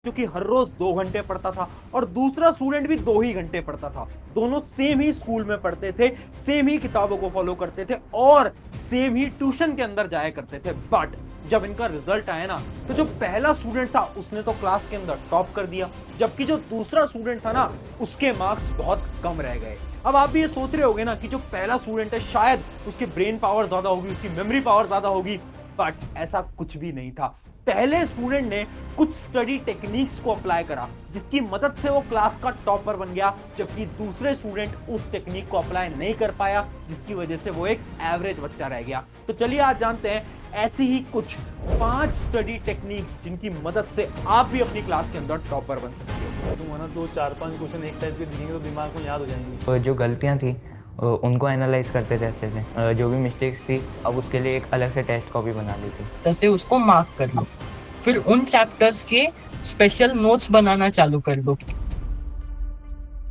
जो कि हर रोज 2 घंटे पढ़ता था और दूसरा स्टूडेंट भी 2 ही घंटे पढ़ता था। दोनों सेम ही स्कूल में पढ़ते थे, सेम ही किताबों को फॉलो करते थे और सेम ही ट्यूशन के अंदर जाया करते थे। बट जब इनका रिजल्ट आया ना, तो जो पहला स्टूडेंट था उसने तो क्लास के अंदर टॉप कर दिया, जबकि जो दूसरा स्टूडेंट था ना उसके मार्क्स बहुत कम रह गए। अब आप भी ये सोच रहे होगे ना कि जो पहला स्टूडेंट है शायद उसकी ब्रेन पावर ज्यादा होगी, उसकी मेमोरी पावर ज्यादा होगी, बट ऐसा कुछ भी नहीं था। पहले स्टूडेंट ने कुछ स्टडी टेक्निक्स को अप्लाई करा जिसकी मदद से वो क्लास का टॉपर बन गया, जबकि दूसरे स्टूडेंट उस टेक्निक को अप्लाई नहीं कर पाया, जिसकी वजह से वो एक एवरेज बच्चा रह गया। तो चलिए आज जानते हैं ऐसी ही कुछ 5 स्टडी टेक्निक्स जिनकी मदद से आप भी अपनी क्लास के अंदर टॉपर बन सकते हो। तुम है ना 2 4 5 क्वेश्चन एक टाइप के दिखेंगे तो दिमाग में याद हो जाएंगे। जो गलतियाँ थी उनको एनालाइज करते थे अच्छे से, जो भी मिस्टेक्स थी अब उसके लिए एक अलग से टेस्ट कॉपी बना ली थी। जैसे उसको मार्क कर लो, फिर उन चैप्टर्स के स्पेशल नोट्स बनाना चालू कर दो।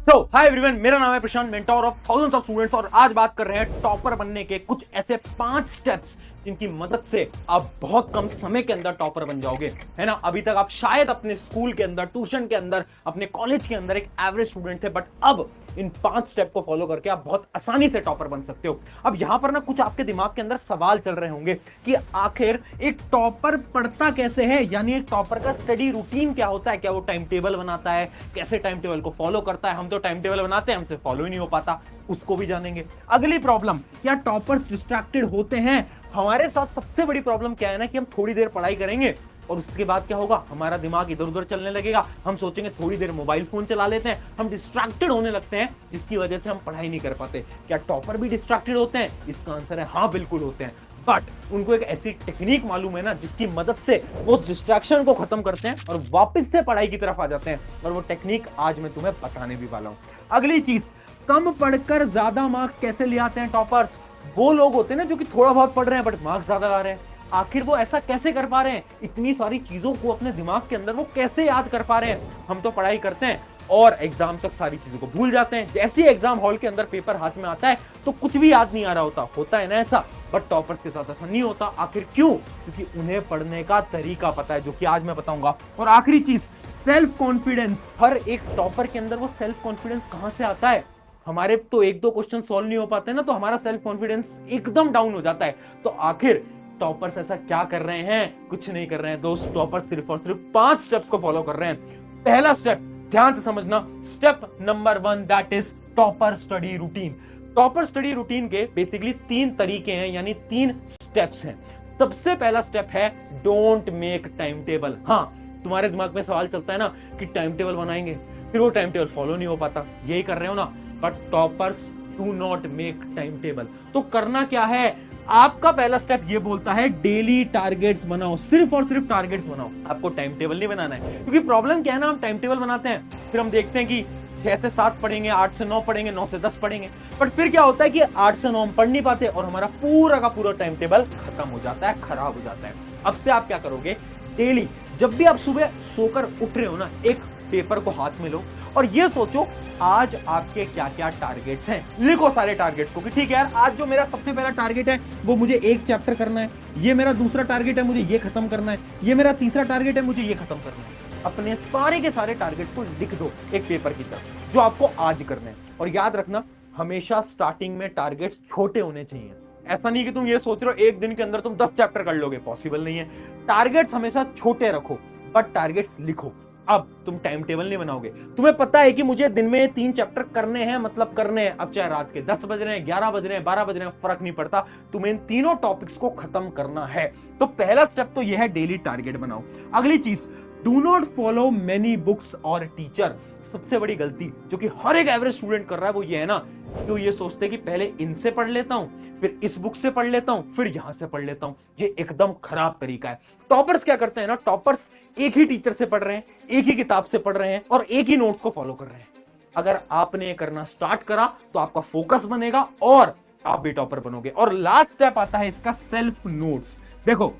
सो हाय एवरीवन, मेरा नाम है Prashant, mentor of thousands of students, और आज बात कर रहे हैं टॉपर बनने के कुछ ऐसे 5 स्टेप्स जिनकी मदद से आप बहुत कम समय के अंदर टॉपर बन जाओगे, है ना। अभी तक आप शायद अपने स्कूल के अंदर, ट्यूशन के अंदर, अपने कॉलेज के अंदर एक एवरेज स्टूडेंट थे, बट अब इन 5 स्टेप को फॉलो करके आप बहुत आसानी से टॉपर बन सकते हो। अब यहां पर ना कुछ आपके दिमाग के अंदर सवाल चल रहे होंगे कि आखिर एक टॉपर पढ़ता कैसे है, यानी एक टॉपर का स्टडी रूटीन क्या होता है, क्या वो टाइम टेबल बनाता है, कैसे टाइम टेबल को फॉलो करता है। हम तो टाइम टेबल बनाते हैं, हमसे फॉलो ही नहीं हो पाता, उसको भी जानेंगे। अगली प्रॉब्लम, क्या टॉपर्स डिस्ट्रैक्टेड होते हैं। हमारे साथ सबसे बड़ी प्रॉब्लम क्या है ना कि हम थोड़ी देर पढ़ाई करेंगे और उसके बाद क्या होगा, हमारा दिमाग इधर उधर चलने लगेगा, हम सोचेंगे थोड़ी देर मोबाइल फोन चला लेते हैं, हम डिस्ट्रैक्टेड होने लगते हैं, जिसकी वजह से हम पढ़ाई नहीं कर पाते। क्या टॉपर भी डिस्ट्रैक्टेड होते हैं? इसका आंसर है हाँ, बिल्कुल होते हैं। बट उनको एक ऐसी टेक्निक मालूम है ना जिसकी मदद से वो डिस्ट्रैक्शन को खत्म करते हैं और वापस से पढ़ाई की तरफ आ जाते हैं, और वो टेक्निक आज मैं तुम्हें बताने भी वाला हूं। अगली चीज, कम पढ़कर ज्यादा मार्क्स कैसे ले आते हैं टॉपर्स। वो लोग होते हैं ना जो कि थोड़ा बहुत पढ़ रहे हैं बट मार्क्स ज्यादा ला रहे हैं। आखिर वो ऐसा कैसे कर पा रहे हैं? इतनी सारी चीजों को अपने दिमाग के अंदर वो कैसे याद कर पा रहे हैं? हम तो पढ़ाई करते हैं और एग्जाम तक सारी चीजों को भूल जाते हैं। जैसे ही एग्जाम हॉल के अंदर पेपर हाथ में आता है तो कुछ भी याद नहीं आ रहा होता है ना ऐसा। बट टॉपर्स के साथ ऐसा नहीं होता। आखिर क्यों? क्योंकि उन्हें पढ़ने का तरीका पता है, जो कि आज मैं बताऊंगा। और आखिरी चीज, सेल्फ कॉन्फिडेंस। हर एक टॉपर के अंदर वो सेल्फ कॉन्फिडेंस कहां से आता है? हमारे तो 1-2 क्वेश्चन सॉल्व नहीं हो पाते ना, तो हमारा सेल्फ कॉन्फिडेंस एकदम डाउन हो जाता है। तो आखिर टॉपर्स ऐसा क्या कर रहे हैं? कुछ नहीं कर रहे हैं दोस्त, टॉपर्स सिर्फ और सिर्फ 5 स्टेप्स को फॉलो कर रहे हैं। पहला स्टेप ध्यान से समझना, step number 1, that is topper study routine. Topper study routine के बेसिकली 3 तरीके हैं, यानी 3 स्टेप्स हैं। सबसे पहला स्टेप है डोंट मेक टाइम टेबल। हाँ, तुम्हारे दिमाग में सवाल चलता है ना कि टाइम टेबल बनाएंगे, फिर वो टाइम टेबल फॉलो नहीं हो पाता, यही कर रहे हो ना। But toppers do not make time table. तो करना क्या है? आपका पहला स्टेप ये बोलता है डेली टारगेट्स बनाओ, सिर्फ और सिर्फ टारगेट्स बनाओ। आपको टाइम टेबल नहीं बनाना है, क्योंकि प्रॉब्लम क्या है ना, हम टाइम टेबल बनाते हैं, फिर हम देखते हैं कि 6 से 7 पढ़ेंगे, 8 से 9 पढ़ेंगे, 9 से 10 पढ़ेंगे, बट फिर क्या होता है कि 8 से 9 हम पढ़ नहीं पाते और हमारा पूरा का पूरा टाइम टेबल खत्म हो जाता है, खराब हो जाता है। अब से आप क्या करोगे? डेली जब भी आप सुबह सोकर उठ रहे हो ना, एक पेपर को हाथ में लो और ये सोचो आज आपके क्या क्या टारगेट्स हैं। लिखो सारे टारगेट्स को कि ठीक है यार, आज जो मेरा सबसे पहला टारगेट है वो मुझे 1 चैप्टर करना है, ये मेरा दूसरा टारगेट है मुझे ये खत्म करना है, ये मेरा तीसरा टारगेट है मुझे ये खत्म करना है। अपने सारे के सारे टारगेट्स को लिख दो एक पेपर की तरफ, जो आपको आज करना है। और याद रखना, हमेशा स्टार्टिंग में टारगेट्स छोटे होने चाहिए। ऐसा नहीं कि तुम ये सोच रहे हो एक दिन के अंदर तुम 10 चैप्टर कर लोगे, पॉसिबल नहीं है। टारगेट्स हमेशा छोटे रखो, बट टारगेट्स लिखो। अब तुम टाइम टेबल नहीं बनाओगे, तुम्हें पता है कि मुझे दिन में 3 चैप्टर करने हैं, मतलब करने हैं। अब चाहे रात के 10 बज रहे हैं, 11 बज रहे हैं, 12 बज रहे हैं, फर्क नहीं पड़ता, तुम्हें इन तीनों टॉपिक्स को खत्म करना है। तो पहला स्टेप तो यह है डेली टारगेट बनाओ। अगली चीज, do not follow many books और टीचर। सबसे बड़ी गलती जो कि हर एक एवरेज स्टूडेंट कर रहा है वो ये है ना कि वो ये सोचते हैं कि पहले इनसे पढ़ लेता हूं, फिर इस बुक से पढ़ लेता हूं, फिर यहां से पढ़ लेता हूं। ये एकदम खराब तरीका है। टॉपर्स क्या करते हैं ना, टॉपर्स एक ही टीचर से पढ़ रहे हैं, एक ही किताब से पढ़ रहे हैं और एक ही नोट्स को फॉलो कर रहे हैं। अगर आपने ये करना स्टार्ट करा तो आपका फोकस बनेगा और आप भी टॉपर बनोगे। और लास्ट स्टेप आता है इसका, सेल्फ नोट्स। देखो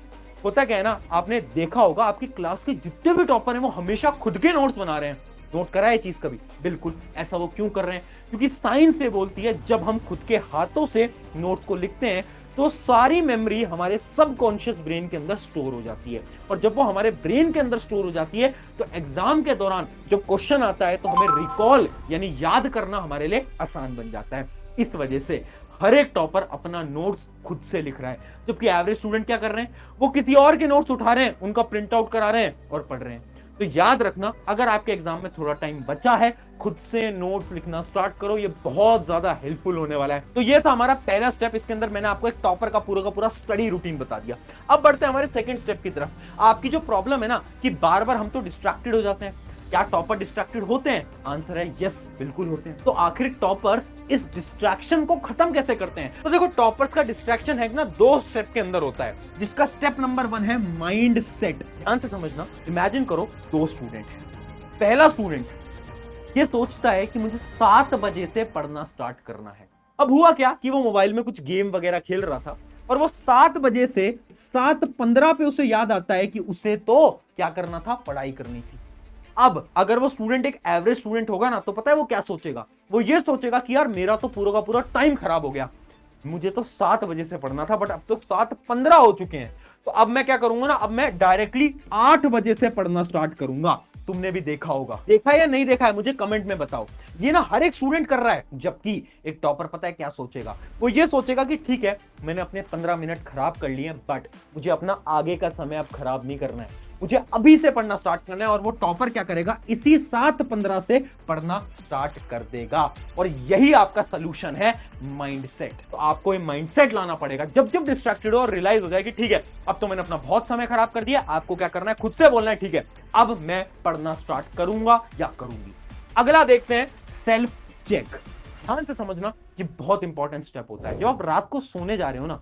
होता क्या है ना, आपने देखा होगा आपकी क्लास के जितने भी टॉपर हैं वो हमेशा खुद के नोट्स बना रहे हैं। नोट करा है चीज कभी? बिल्कुल। ऐसा वो क्यों कर रहे हैं? क्योंकि साइंस से बोलती है जब हम खुद के हाथों से नोट्स को लिखते हैं तो सारी मेमोरी हमारे सबकॉन्शियस ब्रेन के अंदर स्टोर हो जाती है, और जब वो हमारे ब्रेन के अंदर स्टोर हो जाती है तो एग्जाम के दौरान जब क्वेश्चन आता है तो हमें रिकॉल यानी याद करना हमारे लिए आसान बन जाता है। इस वजह से हर एक टॉपर अपना नोट्स खुद से लिख रहा है, जबकि एवरेज स्टूडेंट क्या कर रहे हैं, वो किसी और के नोट्स उठा रहे हैं, उनका प्रिंट आउट करा रहे हैं और पढ़ रहे हैं। तो याद रखना, अगर आपके एग्जाम में थोड़ा टाइम बचा है, खुद से नोट्स लिखना स्टार्ट करो, ये बहुत ज्यादा हेल्पफुल होने वाला है। तो ये था हमारा पहला स्टेप, इसके अंदर मैंने आपको एक टॉपर का पूरा स्टडी रूटीन बता दिया। अब बढ़ते हैं हमारे सेकंड स्टेप की तरफ। आपकी जो प्रॉब्लम है ना कि बार बार हम तो डिस्ट्रैक्टेड हो जाते हैं, क्या टॉपर डिस्ट्रैक्टेड होते हैं? आंसर है यस, बिल्कुल होते हैं। तो आखिर टॉपर्स इस डिस्ट्रैक्शन को खत्म कैसे करते हैं? तो देखो, टॉपर्स का डिस्ट्रैक्शन है ना 2 स्टेप के अंदर होता है, जिसका स्टेप नंबर 1 है माइंड सेट। ध्यान से समझना, इमेजिन करो 2 स्टूडेंट हैं। पहला स्टूडेंट ये सोचता है कि मुझे 7 बजे से पढ़ना स्टार्ट करना है। अब हुआ क्या कि वो मोबाइल में कुछ गेम वगैरह खेल रहा था, और वो 7 बजे से 7:15 पे उसे याद आता है कि उसे तो क्या करना था, पढ़ाई करनी थी। अब अगर वो स्टूडेंट एक एवरेज स्टूडेंट होगा ना, तो पता है वो क्या सोचेगा? वो ये सोचेगा कि यार मेरा तो पूरा का पूरा टाइम खराब हो गया, मुझे तो 7 बजे से पढ़ना था, बट अब तो 7:15 हो चुके हैं, तो अब मैं क्या करूंगा ना, अब मैं डायरेक्टली 8 बजे से पढ़ना स्टार्ट करूंगा। तुमने भी देखा होगा, देखा या नहीं देखा है मुझे कमेंट में बताओ। ये ना हर एक स्टूडेंट कर रहा है, जबकि एक टॉपर पता है क्या सोचेगा? वो ये सोचेगा कि ठीक है, मैंने अपने 15 मिनट खराब कर लिए, बट मुझे अपना आगे का समय अब खराब नहीं करना है, मुझे अभी से पढ़ना स्टार्ट करना है। और वो टॉपर क्या करेगा, इसी 7:15 से पढ़ना स्टार्ट कर देगा। और यही आपका सोल्यूशन है, माइंडसेट। तो आपको ये माइंडसेट लाना पड़ेगा जब जब डिस्ट्रैक्टेड हो और रियलाइज हो जाए कि ठीक है, अब तो मैंने अपना बहुत समय खराब कर दिया। आपको क्या करना है, खुद से बोलना है ठीक है, अब मैं पढ़ना स्टार्ट करूंगा या करूंगी। अगला देखते हैं सेल्फ चेक। ध्यान से समझना, ये बहुत इंपॉर्टेंट स्टेप होता है। जब आप रात को सोने जा रहे हो ना,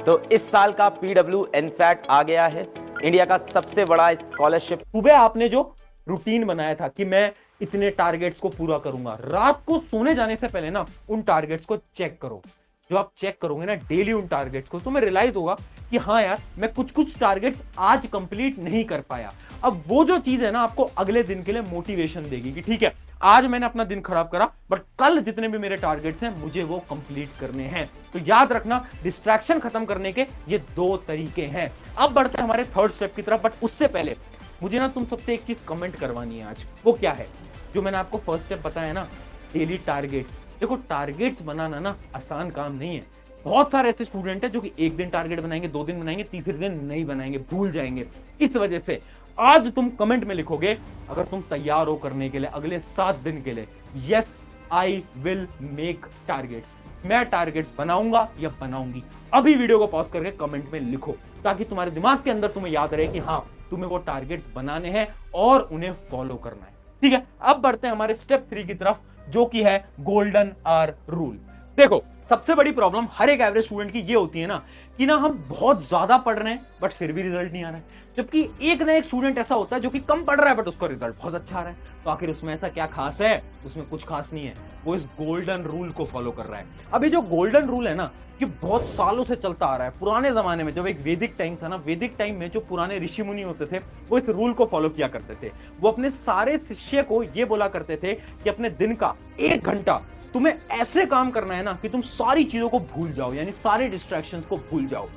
तो इस साल का PWNSAT आ गया है, इंडिया का सबसे बड़ा स्कॉलरशिप। सुबह आपने जो रूटीन बनाया था कि मैं इतने टारगेट्स को पूरा करूंगा, रात को सोने जाने से पहले ना उन टारगेट्स को चेक करो। जब आप चेक करोगे ना डेली उन टारगेट्स को, तो तुम्हें रियलाइज होगा कि हाँ यार, मैं कुछ टारगेट्स आज कंप्लीट नहीं कर पाया। अब वो जो चीज है ना, आपको अगले दिन के लिए मोटिवेशन देगी कि ठीक है, आज मैंने अपना दिन खराब करा, बट कल जितने भी मेरे टारगेट्स हैं मुझे वो कंप्लीट करने हैं। तो याद रखना, डिस्ट्रैक्शन खत्म करने के ये 2 तरीके हैं। अब बढ़ते हैं हमारे थर्ड स्टेप की तरफ, बट उससे पहले मुझे ना तुम सबसे एक चीज कमेंट करवानी है आज। वो क्या है? जो मैंने आपको फर्स्ट स्टेप बताया ना, डेली टारगेट्स। देखो, टारगेट्स बनाना ना आसान काम नहीं है। बहुत सारे ऐसे स्टूडेंट हैं जो कि एक दिन टारगेट बनाएंगे, 2 दिन बनाएंगे, तीसरे दिन नहीं बनाएंगे, भूल जाएंगे। इस वजह से आज तुम कमेंट में लिखोगे, अगर तुम तैयार हो करने के लिए अगले 7 दिन के लिए, yes I will make targets, मैं टारगेट्स बनाऊंगा या बनाऊंगी। अभी वीडियो को पॉज करके कमेंट में लिखो, ताकि तुम्हारे दिमाग के अंदर तुम्हें याद रहे कि हाँ, तुम्हें वो टारगेट्स बनाने हैं और उन्हें फॉलो करना है। ठीक है, अब बढ़ते हैं हमारे स्टेप 3 की तरफ, जो कि है गोल्डन आवर रूल। देखो, सबसे बड़ी प्रॉब्लम हर एक एवरेज स्टूडेंट की ये होती है ना कि ना हम बहुत ज्यादा पढ़ रहे हैं बट फिर भी रिजल्ट नहीं आ रहा है, जबकि एक ना एक स्टूडेंट ऐसा होता है जो कि कम पढ़ रहा है बट उसका रिजल्ट बहुत अच्छा आ रहा है। तो आखिर उसमें ऐसा क्या खास है? उसमें कुछ खास नहीं है, वो इस गोल्डन रूल को फॉलो कर रहा है। अभी जो गोल्डन रूल है ना, कि बहुत सालों से चलता आ रहा है। पुराने जमाने में जब एक वैदिक टाइम था ना, वैदिक टाइम में जो पुराने ऋषि मुनि होते थे, वो इस रूल को फॉलो किया करते थे। वो अपने सारे शिष्य को ये बोला करते थे कि अपने दिन का 1 घंटा तुम्हें ऐसे काम करना है ना कि तुम सारी चीजों को भूल जाओ, यानी सारे डिस्ट्रैक्शंस को भूल जाओ।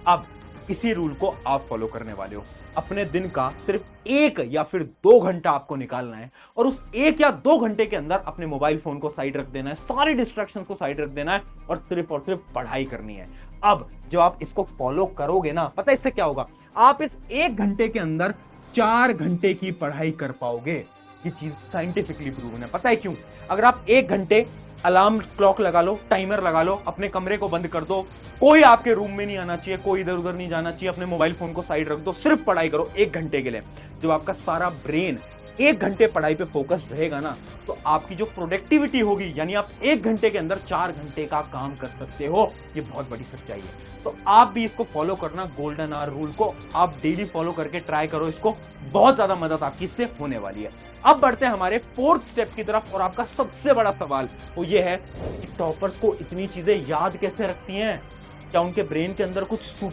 अब इसी रूल को आप फॉलो करने वाले हो। अपने दिन का सिर्फ 1 या फिर 2 घंटा आपको निकालना है, और उस 1 या 2 घंटे के अंदर अपने मोबाइल फोन को साइड रख देना है, सारे डिस्ट्रैक्शंस को साइड रख देना है, और सिर्फ पढ़ाई करनी है। अब जब आप इसको फॉलो करोगे ना, पता है इससे क्या होगा? आप इस 1 घंटे के अंदर 4 घंटे की पढ़ाई कर पाओगे। ये चीज साइंटिफिकली प्रूवन है। पता है क्यों? अगर आप 1 घंटे अलार्म क्लॉक लगा लो, टाइमर लगा लो, अपने कमरे को बंद कर दो, कोई आपके रूम में नहीं आना चाहिए, कोई इधर उधर नहीं जाना चाहिए, अपने मोबाइल फोन को साइड रख दो, सिर्फ पढ़ाई करो 1 घंटे के लिए। जब आपका सारा ब्रेन 1 घंटे पढ़ाई पे फोकस्ड रहेगा ना, तो आपकी जो प्रोडक्टिविटी होगी, यानी आप 1 घंटे के अंदर 4 घंटे का काम कर सकते हो। ये बहुत बड़ी सच्चाई है। तो आप भी इसको फॉलो करना, गोल्डन आवर रूल को आप डेली फॉलो करके ट्राई करो इसको, बहुत ज्यादा मदद आपकी इससे होने वाली है। अब बढ़ते हैं हमारे 4th स्टेप की तरफ, और आपका सबसे बड़ा सवाल वो ये है कि टॉपर्स को इतनी चीजें याद कैसे रखती हैं? क्या उनके ब्रेन के अंदर कुछ